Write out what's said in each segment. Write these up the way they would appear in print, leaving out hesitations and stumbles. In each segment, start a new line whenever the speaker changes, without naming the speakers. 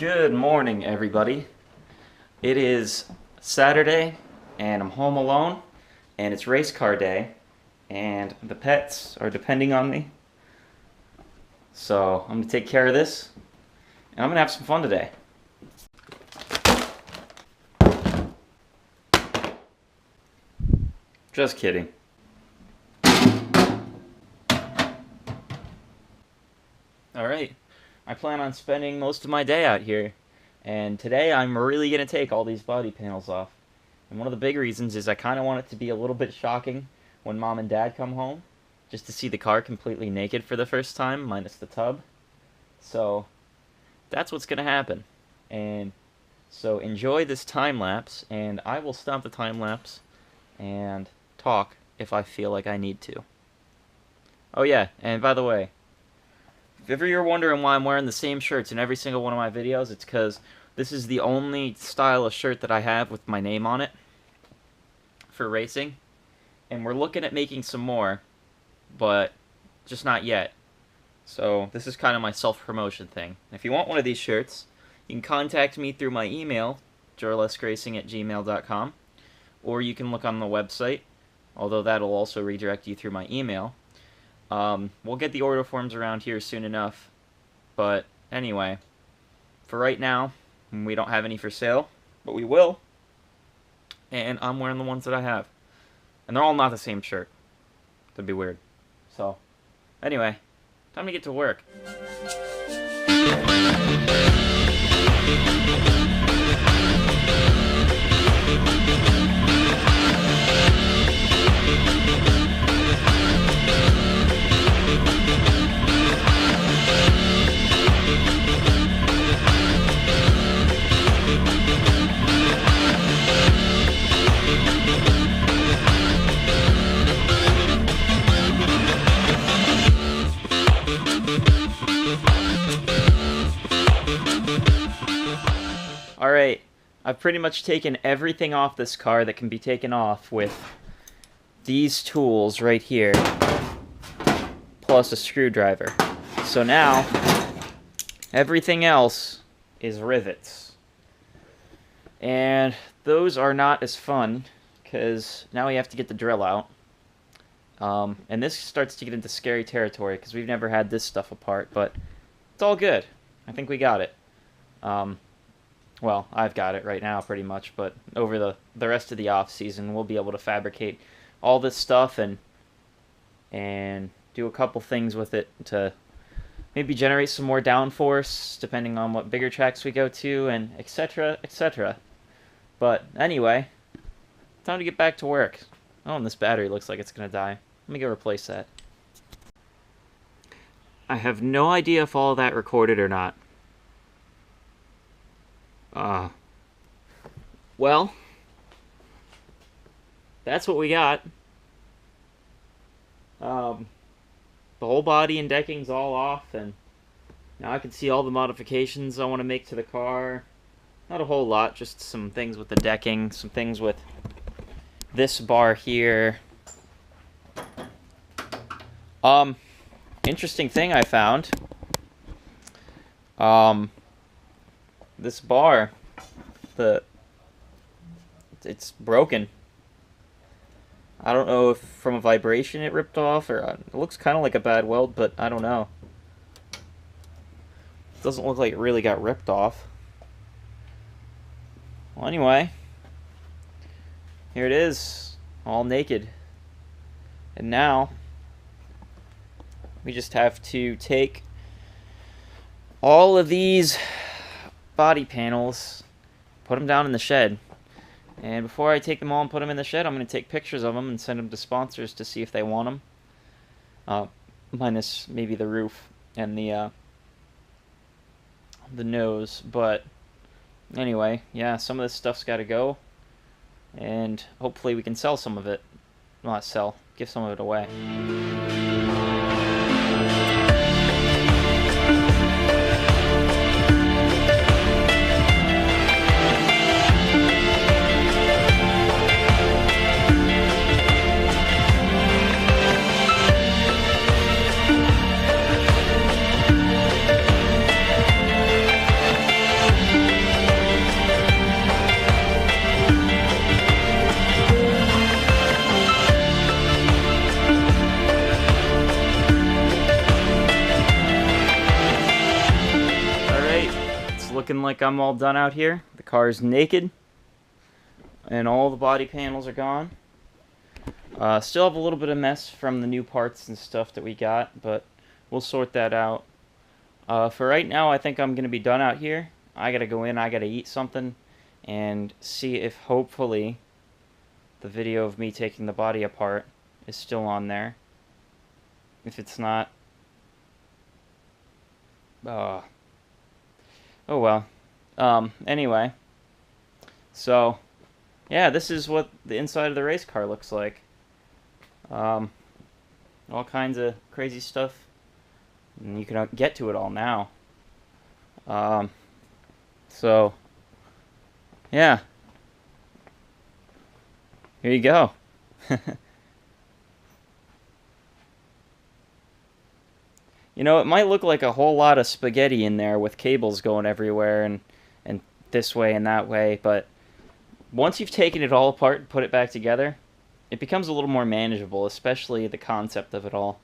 Good morning, everybody. It is Saturday, and I'm home alone, and it's race car day, and the pets are depending on me. So I'm going to take care of this, and I'm going to have some fun today. Just kidding. Alright, I plan on spending most of my day out here, and today I'm really going to take all these body panels off. And one of the big reasons is I kind of want it to be a little bit shocking when Mom and Dad come home, just to see the car completely naked for the first time, minus the tub. So that's what's going to happen. And so enjoy this time lapse, and I will stop the time lapse and talk if I feel like I need to. Oh yeah, and by the way, if ever you're wondering why I'm wearing the same shirts in every single one of my videos, it's because this is the only style of shirt that I have with my name on it for racing. And we're looking at making some more, but just not yet. So this is kind of my self-promotion thing. If you want one of these shirts, you can contact me through my email, jorleskracing@gmail.com, or you can look on the website, although that'll also redirect you through my email. We'll get the order forms around here soon enough, but anyway, for right now, we don't have any for sale, but we will, and I'm wearing the ones that I have, and they're all not the same shirt. That'd be weird. So, anyway, time to get to work. Alright, I've pretty much taken everything off this car that can be taken off with these tools right here, plus a screwdriver. So now, everything else is rivets. And those are not as fun, because now we have to get the drill out. And this starts to get into scary territory, because we've never had this stuff apart, but it's all good. I think we got it. Well, I've got it right now pretty much, but over the rest of the off season, we'll be able to fabricate all this stuff and do a couple things with it to maybe generate some more downforce, depending on what bigger tracks we go to, and etc., etc. But anyway, time to get back to work. Oh, and this battery looks like it's going to die. Let me go replace that. I have no idea if all of that recorded or not. Well, that's what we got. The whole body and decking's all off, and now I can see all the modifications I want to make to the car. Not a whole lot, just some things with the decking, some things with this bar here. Interesting thing I found. This bar, it's broken. I don't know if from a vibration it ripped off, or it looks kind of like a bad weld, but I don't know. It doesn't look like it really got ripped off. Well, anyway, here it is, all naked. And now, we just have to take all of these body panels, put them down in the shed. And before I take them all and put them in the shed, I'm going to take pictures of them and send them to sponsors to see if they want them. Minus maybe the roof and the nose. But anyway, yeah, some of this stuff's got to go. And hopefully we can sell some of it. Well, not sell, give some of it away. looking like I'm all done out here. The car is naked, and all the body panels are gone. Still have a little bit of mess from the new parts and stuff that we got, but we'll sort that out. For right now, I think I'm going to be done out here. I gotta go in, I gotta eat something, and see if hopefully the video of me taking the body apart is still on there. If it's not, oh well. Anyway, so yeah, this is what the inside of the race car looks like. All kinds of crazy stuff, and you can get to it all now. So yeah, here you go. You know, it might look like a whole lot of spaghetti in there with cables going everywhere and this way and that way, but once you've taken it all apart and put it back together, it becomes a little more manageable, especially the concept of it all.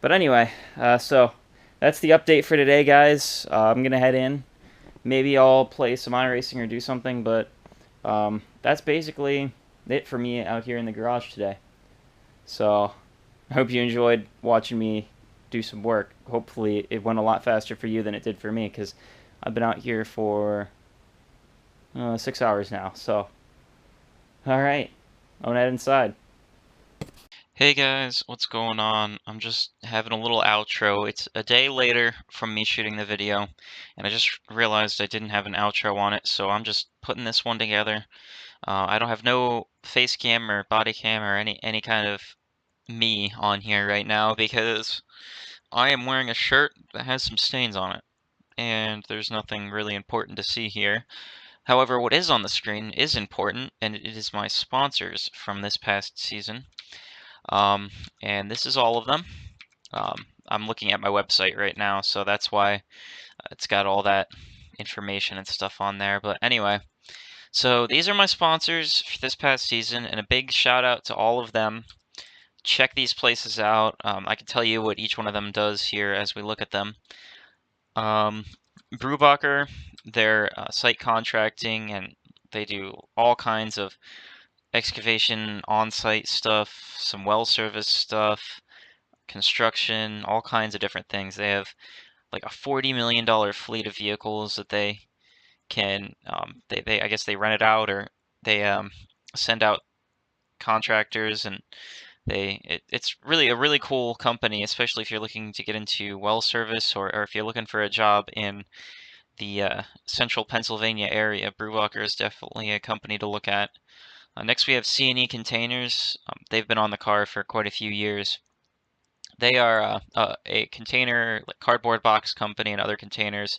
But anyway, so that's the update for today, guys. I'm going to head in. Maybe I'll play some iRacing or do something, but that's basically it for me out here in the garage today. So I hope you enjoyed watching me do some work. Hopefully it went a lot faster for you than it did for me, because I've been out here for 6 hours now. So alright, I'm gonna head inside.
Hey guys, what's going on? I'm just having a little outro. It's a day later from me shooting the video, and I just realized I didn't have an outro on it, so I'm just putting this one together. I don't have no face cam or body cam or any kind of me on here right now because I am wearing a shirt that has some stains on it, and there's nothing really important to see here. However, what is on the screen is important, and it is my sponsors from this past season. And this is all of them. I'm looking at my website right now, so that's why it's got all that information and stuff on there. But anyway, so these are my sponsors for this past season, and a big shout out to all of them. Check these places out. I can tell you what each one of them does here as we look at them. Brubacher, they're site contracting, and they do all kinds of excavation on-site stuff, some well service stuff, construction, all kinds of different things. They have like a $40 million fleet of vehicles that they can, I guess they rent it out, or they send out contractors, and it's really a really cool company, especially if you're looking to get into well service, or if you're looking for a job in the central Pennsylvania area. Brubacher is definitely a company to look at. Next we have C&E Containers. They've been on the car for quite a few years. They are a container, like cardboard box company and other containers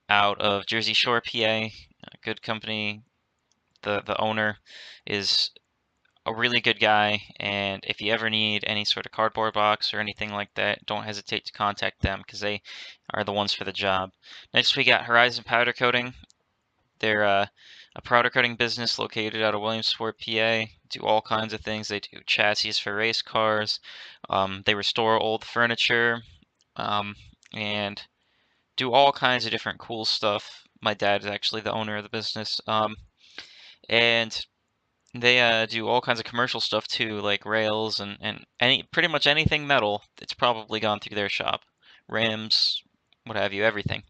out of Jersey Shore, PA. A good company. The owner is a really good guy, and if you ever need any sort of cardboard box or anything like that, don't hesitate to contact them because they are the ones for the job. Next we got Horizon Powder Coating. They're a powder coating business located out of Williamsport, PA. Do all kinds of things. They do chassis for race cars. They restore old furniture, and do all kinds of different cool stuff. My dad is actually the owner of the business. And they do all kinds of commercial stuff too, like rails and pretty much anything metal. It's probably gone through their shop. Rims, what have you, everything.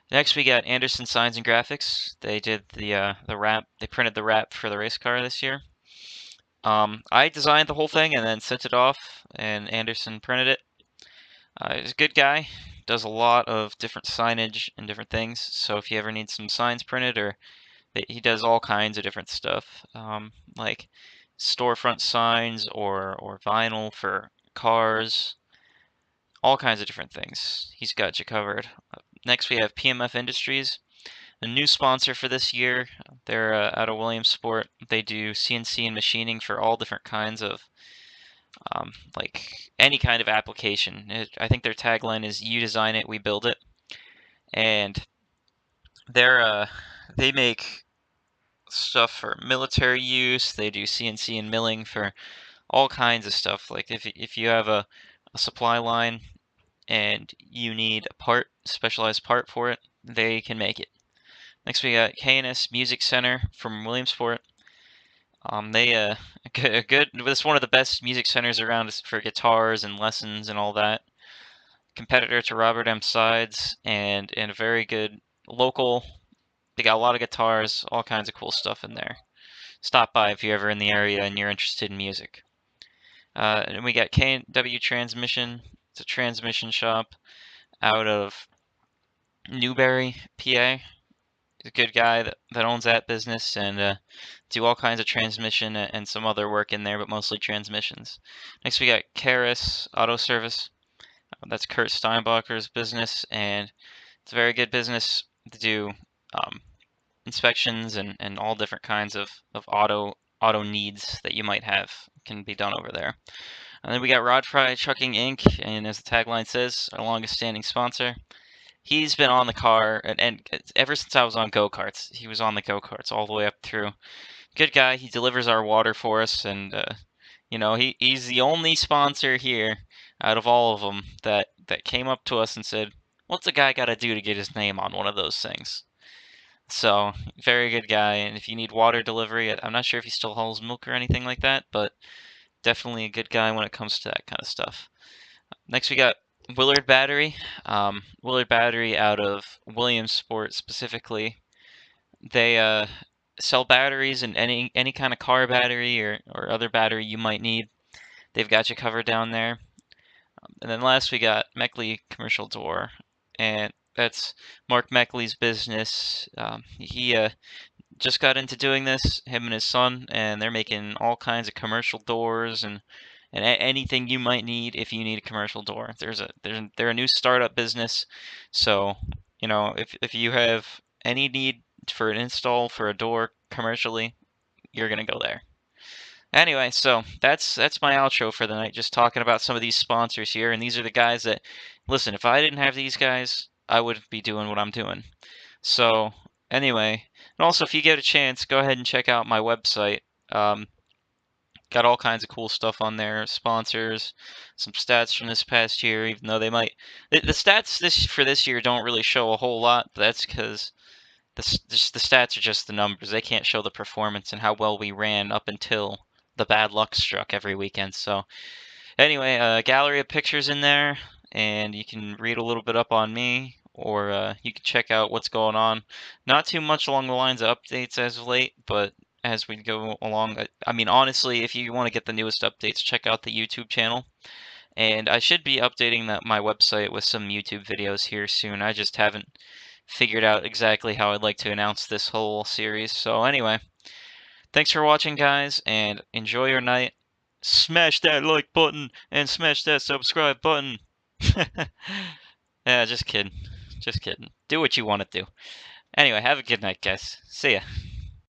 Next, we got Anderson Signs and Graphics. They did the wrap. They printed the wrap for the race car this year. I designed the whole thing and then sent it off, and Anderson printed it. He's a good guy. Does a lot of different signage and different things. So if you ever need some signs printed, or he does all kinds of different stuff, like storefront signs or vinyl for cars, all kinds of different things. He's got you covered. Next, we have PMF Industries, a new sponsor for this year. They're out of Williamsport. They do CNC and machining for all different kinds of, like any kind of application. I think their tagline is "You design it, we build it," and they make stuff for military use. They do CNC and milling for all kinds of stuff. Like if you have a supply line and you need a specialized part for it, they can make it. Next we got K&S Music Center from Williamsport. They good. It's one of the best music centers around for guitars and lessons and all that. Competitor to Robert M. Sides and a very good local. They got a lot of guitars, all kinds of cool stuff in there. Stop by if you're ever in the area and you're interested in music. And we got K&W Transmission. It's a transmission shop out of Newberry, PA. He's a good guy that owns that business and do all kinds of transmission and some other work in there, but mostly transmissions. Next, we got Karis Auto Service. That's Kurt Steinbacher's business, and it's a very good business to do inspections and all different kinds of auto needs that you might have can be done over there. And then we got Rod Fry Trucking Inc., and as the tagline says, our longest standing sponsor. He's been on the car, and ever since I was on go-karts, he was on the go-karts all the way up through. Good guy. He delivers our water for us, and you know, he's the only sponsor here out of all of them that came up to us and said, "What's a guy got to do to get his name on one of those things?" So, very good guy. And if you need water delivery, I'm not sure if he still hauls milk or anything like that, but definitely a good guy when it comes to that kind of stuff. Next, we got Willard Battery. Willard Battery out of Williamsport specifically. They sell batteries and any kind of car battery or other battery you might need. They've got you covered down there. And then last we got Meckley Commercial Door, and that's Mark Meckley's business. He just got into doing this, him and his son, and they're making all kinds of commercial doors and anything you might need if you need a commercial door. They're a new startup business, so you know if you have any need for an install for a door commercially, you're gonna go there. Anyway, so that's my outro for the night. Just talking about some of these sponsors here, and these are the guys that listen. If I didn't have these guys, I wouldn't be doing what I'm doing. So anyway, and also if you get a chance, go ahead and check out my website. Got all kinds of cool stuff on there, sponsors, some stats from this past year, even though they might the stats for this year don't really show a whole lot, but that's because the stats are just the numbers. They can't show the performance and how well we ran up until the bad luck struck every weekend. So anyway, a gallery of pictures in there, and you can read a little bit up on me, or you can check out what's going on. Not too much along the lines of updates as of late, but as we go along, I mean, honestly, if you want to get the newest updates, check out the YouTube channel. And I should be updating my website with some YouTube videos here soon. I just haven't figured out exactly how I'd like to announce this whole series. So anyway, thanks for watching, guys, and enjoy your night. Smash that like button and smash that subscribe button. Yeah, just kidding. Just kidding. Do what you want to do. Anyway, have a good night, guys. See ya.